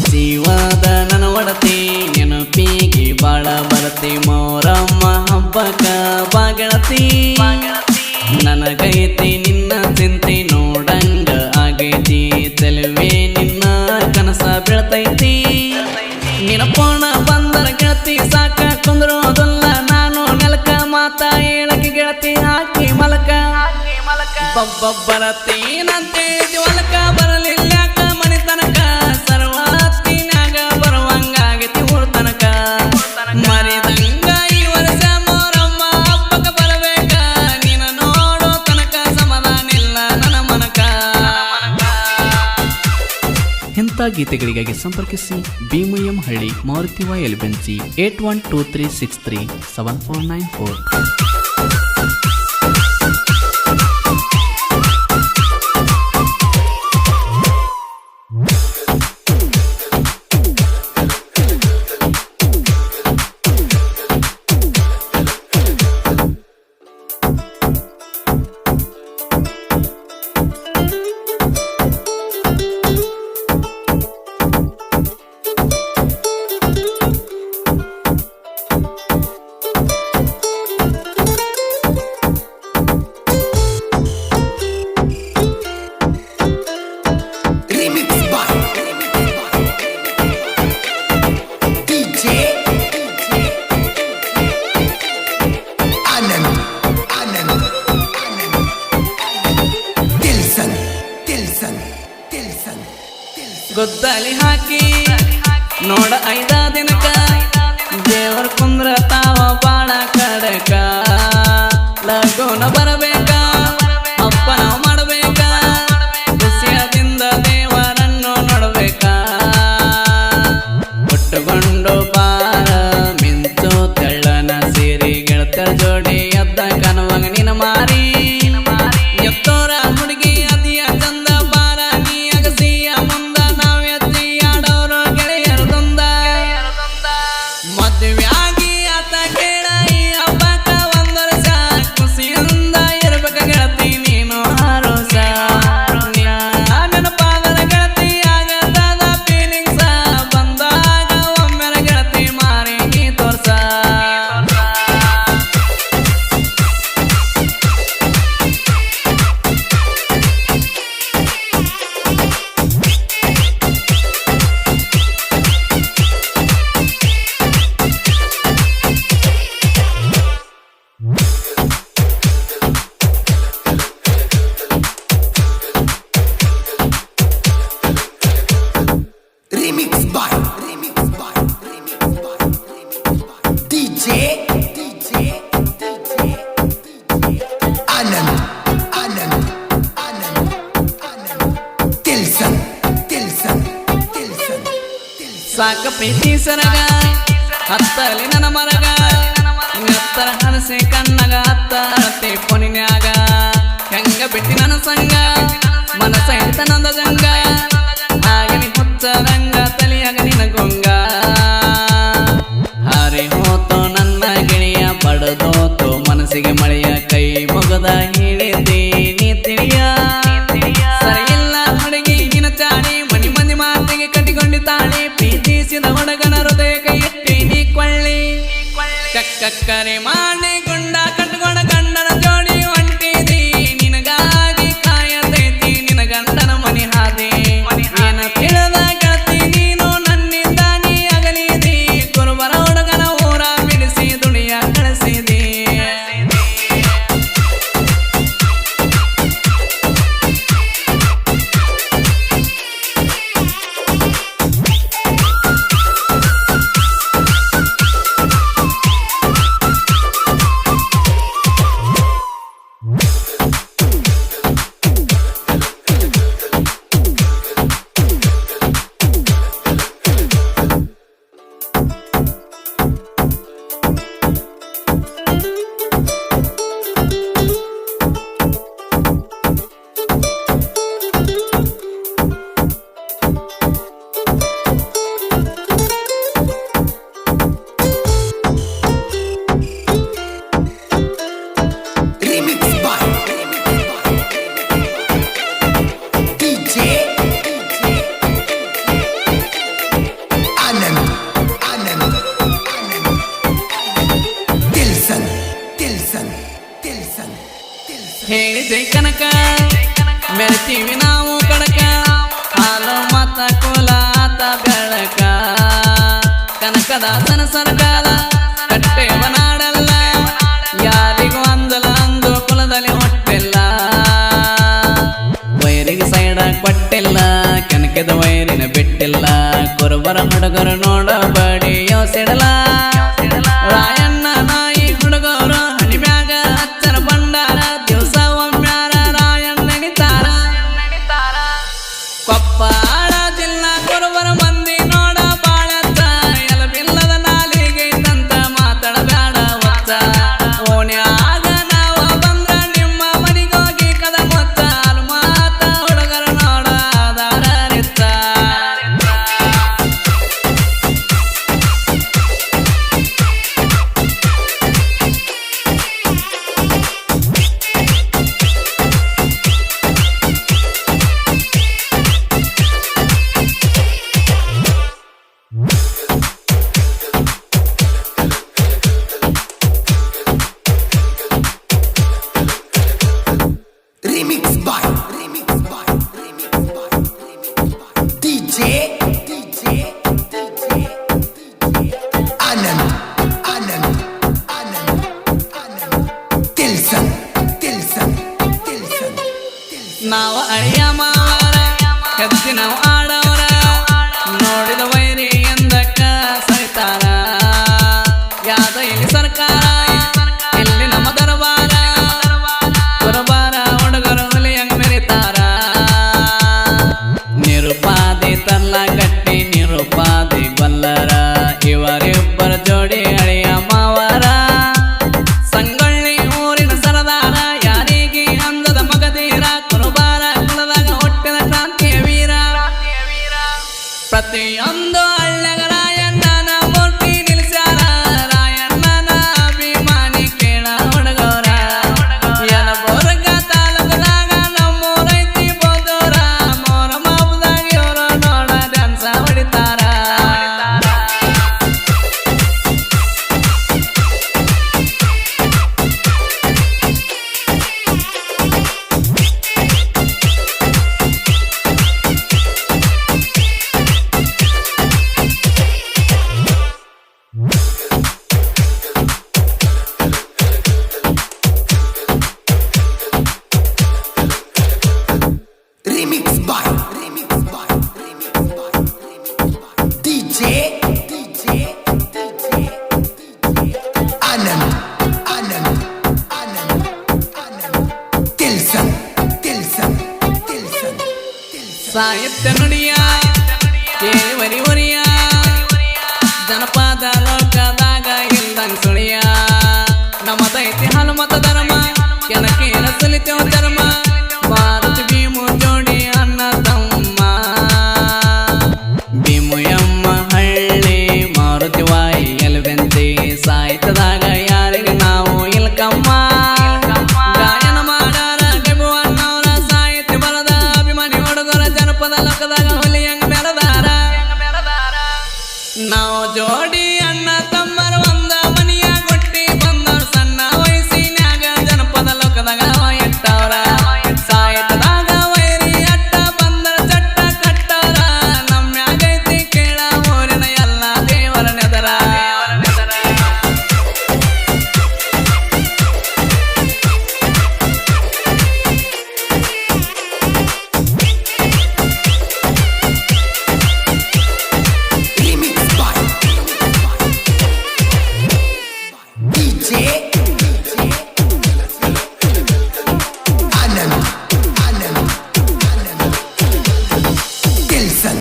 ಜೀವದ ನನ್ನ ಒಡತಿ ನೆನಪಿಗೆ ಬಾಳ ಬರತಿ ಮೋರಮ್ಮ ಹಬ್ಬಕ ಬಾಗಳತಿ ನನಗೈತಿ ನಿನ್ನ ಚಿಂತೆ ನೋಡಂಗ ಆಗೈತಿ ಚೆಲುವೆ ನಿನ್ನ ಕನಸ ಬೀಳ್ತೈತಿ ನಿನಪೋಣ ಬಂದರ ಗೆಳತಿ ಸಾಕ ಕುಂದ್ರೋದಲ್ಲ ನಾನು ನೆಲಕ ಮಾತ ಹೇಳಕ್ಕೆ ಗೆಳತಿ ಹಾಕಿ ಮಲಕ ಬರತಿ ನಂತೆ ಜೀವನಕ ಬರಲಿಲ್ಲ ಮನಿ ತನಕ ಸರ್ವಾಸ್ತಿನಾಗ ಬರುವಂಗಾಗತಿ ಊರ್ ತನಕ ಮರಿದಂಗ ಈ ವರ್ಷ ಮೋರಮ್ಮ ಹಬ್ಬಕ ಬರಬೇಕ ನೀನ ನೋಡೋ ತನಕ ಸಮಾಧಾನಿಲ್ಲ ನನ್ನ ಮನಕ. ಇಂಥ ಗೀತೆಗಳಿಗಾಗಿ ಸಂಪರ್ಕಿಸಿ ಭೀಮಯ್ಯಂ ಹಳ್ಳಿ ಮಾರುತಿ ಎಲ್ಬೆನ್ಸಿ 8123637494. ಗೊದ್ದಲಿ ಹಾಕಿ ನೋಡ 5 ದಿನಕ ದೇವರ ಕುಂದ್ರ ತಾವ ಬಾಳ ಕಡಕ ಲಗೋನ ಬರಬೇಕ ಅಪ್ಪ ನಾವು ಮಾಡಬೇಕ ಖುಷಿಯದಿಂದ ದೇವರನ್ನು ನೋಡಬೇಕ ಒಟ್ಟುಕೊಂಡು ಬಾರ ಮಿಂಚು ತೆಳ್ಳನ ಸೀರಿ ಗೆಳತರ ಜೋಡಿ ಎದ್ದ ಕನವಂಗ ನಿನ ಮಾರಿ ಎತ್ತೋರ ಹುಡುಗಿ ಅದಿಯ ಚಂದ ಬಾರ ನೀ ಅಗಸಿಯ ಮುಂದ ಮದುವೆಯಾಗಿ ಆತ ಕೇಳ ಈ ಹಬ್ಬಕ ಒಂದು ವರ್ಷ ಖುಷಿಯಿಂದ ಇರ್ಬೇಕ ಗೆಳತಿ ನೀನು ಹರೋಸ ನೆನಪಾದರ ಗೆಳತಿ ಆಗದ ಫೀಲಿಂಗ್ಸ ಬಂದಾಗ ಒಮ್ಮೆರ ಗೆಳತಿ ಮಾರಿ ನೀ ತೋರ್ಸ. ಸಾಕ ಪ್ರೀತಿ ಸರಗ ಹತ್ತಲಿ ನನ್ನ ಮರಗ ಎತ್ತರ ಹನಸೆ ಕಣ್ಣಗ ಹತ್ತ ಅಳತೆ ಪೊನಿನ್ಯಾಗ ಹೆಂಗ ಬಿಟ್ಟಿ ನನ್ನ ಸಂಗ ಮನಸ ಹಿಡಿತ ನಂದ ಜಂಗ ಆಗಲಿ ಹುಚ್ಚರಂಗ ತಲಿಯಾಗ ನಿನ ಗೊಂಗ ಹಾರಿ ಹೋತೋ ನನ್ನ ಗಿಣಿಯ ಬಡದೋತೋ ಮನಸ್ಸಿಗೆ ಮಳೆಯ ಕೈ ಮುಗದ ಹಿಡಿದಿ ನೀ ತಿಳಿಯ ಸರಿ ಇಲ್ಲ ಹುಡುಗಿ ನಿನ ಚಾಡಿ ಮನಿ ಮಂದಿ ಮಾತಿಗೆ ಕಟ್ಟಿಕೊಂಡಿದ್ದಾಳೆ ಪ್ರೀತಿಸಿದ ಹುಡುಗನ ಹೃದಯ ಕೈ ಎತ್ತಿ ನೀ ಕೊಳ್ಳಿ ಕಕ್ಕರೆ ಮಾಡಿ ಗುಂಡ ಕಟ್ಕೊಂಡ ಗಂಡನ ಜೋಡಿ ಹೊಂಟಿದಿ ನಿನಗಾಗಿ ಕಾಯತೈತಿ ನಿನ ಗಂಡನ ಮನಿ ಹಾದಿ ಏನ ತಿಳಿದ ಗೆಳತಿ ನೀನು ನನ್ನಿಂದ ನೀ ಅಗಲಿದಿ ಗುರುಬರ ಹುಡುಗನ ಊರ ಬಿಡಿಸಿ ದುಡಿಯ ಕಳಿಸಿದಿ. ಮತ ಕುಲ ಆತ ಬೆಳಕ ಕನಕದಾಸನ ಸರ್ಕಾಲ ಕಟ್ಟೆವ ನಾಡಲ್ಲ ಯಾರಿಗೂ ಅಂದಲ ಅಂದು ಕುಲದಲ್ಲಿ ಹೊಟ್ಟಿಲ್ಲ ವೈರಿಗೆ ಸೈಡ ಕೊಟ್ಟಿಲ್ಲ ಕನಕದ ವೈರಿನ ಬಿಟ್ಟಿಲ್ಲ ಕುರುಬರ ಹುಡುಗರು ನೋಡಬೇಡಿ ಯೋಸಿಡಲ ರಾಯಣ್ಣ ನಾಯಿ ಹುಡುಗರು ಹಣಿಮ್ಯಾಗ ಹಚ್ಚರ ಬಂಡಾರ ದಿವಸ ಒಮ್ಮ್ಯಾರ ರಾಯಣ್ಣ ನೆನಿತಾರ ಕೊಪ್ಪಾಳ ಜಿಲ್ಲಾ ಕುರುಬರ ಮಂದಿ ನೋಡ ಬಾಳತ್ತ ಎಲಬಿಲ್ಲದ ನಾಲಿಗೆ ಇದ್ದಂತ ಮಾತಾಡಬೇಡ ಒತ್ತ ಓಣ್ಯಾಗ ನಾವ ಬಂದ್ರ ನಿಮ್ಮ ಮನಿಗೋಗಿ ಕದ ಮೊತ್ತ ಮಾತ ಹುಡುಗರು ನೋಡ ದಾರಿತ್ತ DJ Anand Tilson ನಾವ ಅಳಿಯ ಮಾವರ ಹೆಜ್ಜೆ ನಾವು ಆಡವರ ನೋಡಿದ ವೈರಿ ಎಂದಕ್ಕ ಸರಿತಾರ ಯಾದ ಇಲ್ಲಿ ಸರ್ಕಾರ ಇಲ್ಲಿ ನಮ್ಮ ದರಬಾರ ಕುರುಬಾರ ಹುಡುಗರು ಹುಲಿಯಂಗ ಮೆರಿತಾರ ನಿರುಪಾದಿ ತಲ್ಲ ಗಟ್ಟಿ ನಿರುಪಾದಿ ಬಲ್ಲರ ಇವರಿಬ್ಬರ ಜೋಡಿ ಅಳಿಯ ಮಾವರ ಸಂಗೊಳ್ಳಿ ಊರಿನ ಸರದಾರ ಯಾರಿಗೆ ಅಂದದ ಮಗದೀರ ಕುರುಬಾರ ಕುಲದಾಗ ಹುಟ್ಟಿದ ಕ್ರಾಂತಿಯ ವೀರ ಪ್ರತಿಯೊಂದು ಹಳ್ಳ್ಯಾಗ ರಾಯಣ್ಣನ ಮೂರ್ತಿ ನಿಲ್ಸ್ಯಾರ ರಾಯಣ್ಣನ ಅಭಿಮಾನಿ ಕೇಳ ಹುಡುಗರ ಯಲಬುರ್ಗ ತಾಲೂಕದಾಗ ನಮ್ಮೂರೈತಿ ಬೋದೂರ ಮೊಹರಂ ಹಬ್ಬದಾಗ ಇವರು ನೋಡ ಡ್ಯಾನ್ಸ ಹೊಡಿತಾರ Remix by DJ Anand Tilson ಸಾಹಿತ್ಯ ನುಡಿಯ ಕೇಳಿ ವರಿ ವರಿಯ ಜನಪದ ಲೋಕ